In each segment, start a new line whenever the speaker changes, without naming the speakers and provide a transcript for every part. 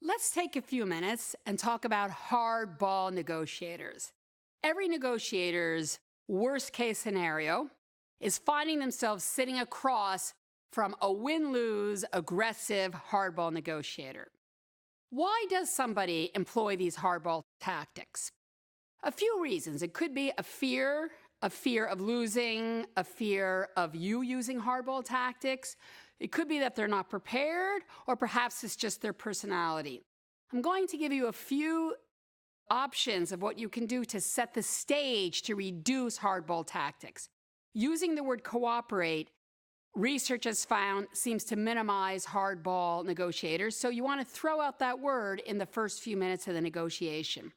Let's take a few minutes and talk about hardball negotiators. Every negotiator's worst case scenario is finding themselves sitting across from a win-lose, aggressive hardball negotiator. Why does somebody employ these hardball tactics? A few reasons. It could be a fear of losing, a fear of you using hardball tactics. It could be that they're not prepared, or perhaps it's just their personality. I'm going to give you a few options of what you can do to set the stage to reduce hardball tactics. Using the word cooperate, research has found, seems to minimize hardball negotiators, so you want to throw out that word in the first few minutes of the negotiation.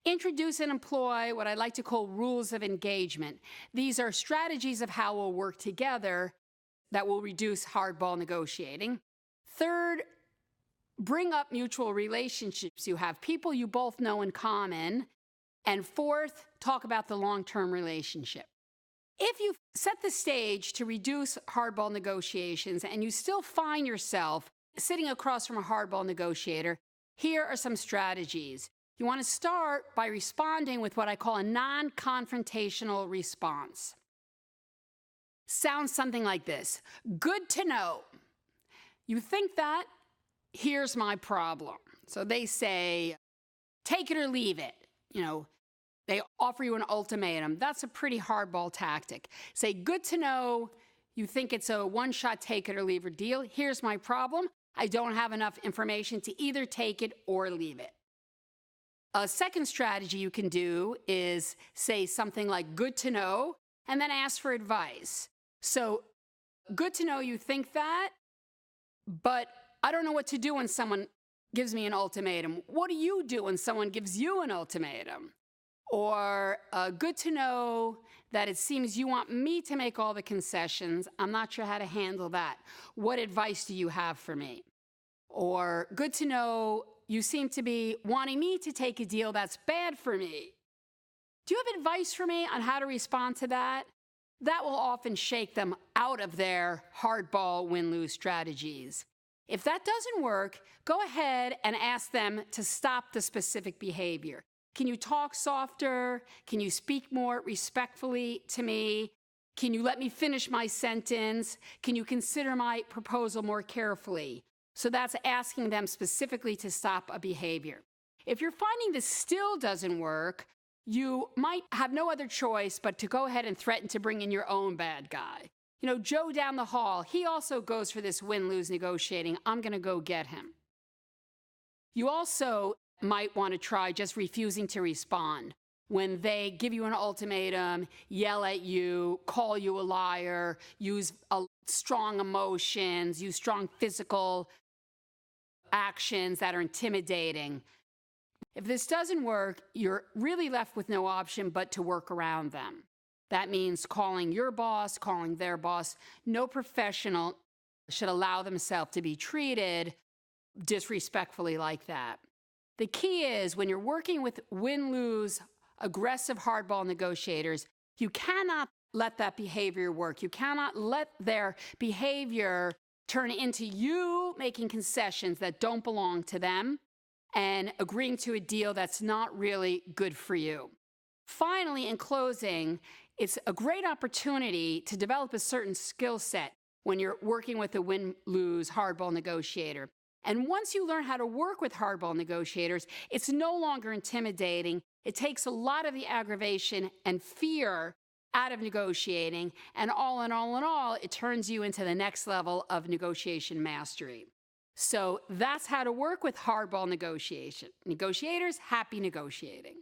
Introduce and employ what I like to call rules of engagement. These are strategies of how we'll work together that will reduce hardball negotiating. Third, bring up mutual relationships you have, people you both know in common. And fourth, talk about the long-term relationship. If you set the stage to reduce hardball negotiations and you still find yourself sitting across from a hardball negotiator, here are some strategies. You want to start by responding with what I call a non-confrontational response. Sounds something like this. Good to know. You think that? Here's my problem. So they say, take it or leave it. They offer you an ultimatum. That's a pretty hardball tactic. Say, good to know. You think it's a one-shot take it or leave it deal. Here's my problem. I don't have enough information to either take it or leave it. A second strategy you can do is say something like good to know and then ask for advice. So good to know you think that, but I don't know what to do when someone gives me an ultimatum. What do you do when someone gives you an ultimatum? Or good to know that it seems you want me to make all the concessions. I'm not sure how to handle that. What advice do you have for me? Or good to know you seem to be wanting me to take a deal that's bad for me. Do you have advice for me on how to respond to that? That will often shake them out of their hardball win-lose strategies. If that doesn't work, go ahead and ask them to stop the specific behavior. Can you talk softer? Can you speak more respectfully to me? Can you let me finish my sentence? Can you consider my proposal more carefully? So that's asking them specifically to stop a behavior. If you're finding this still doesn't work, you might have no other choice but to go ahead and threaten to bring in your own bad guy. Joe down the hall, he also goes for this win-lose negotiating. I'm going to go get him. You also might want to try just refusing to respond. When they give you an ultimatum, yell at you, call you a liar, use strong emotions, use strong physical actions that are intimidating. If this doesn't work, you're really left with no option but to work around them. That means calling your boss, calling their boss. No professional should allow themselves to be treated disrespectfully like that. The key is when you're working with win-lose, aggressive hardball negotiators, you cannot let that behavior work. You cannot let their behavior turn into you making concessions that don't belong to them and agreeing to a deal that's not really good for you. Finally, in closing, it's a great opportunity to develop a certain skill set when you're working with a win-lose hardball negotiator. And once you learn how to work with hardball negotiators, it's no longer intimidating. It takes a lot of the aggravation and fear out of negotiating, and all in all, it turns you into the next level of negotiation mastery. So that's how to work with hardball negotiators. Happy negotiating.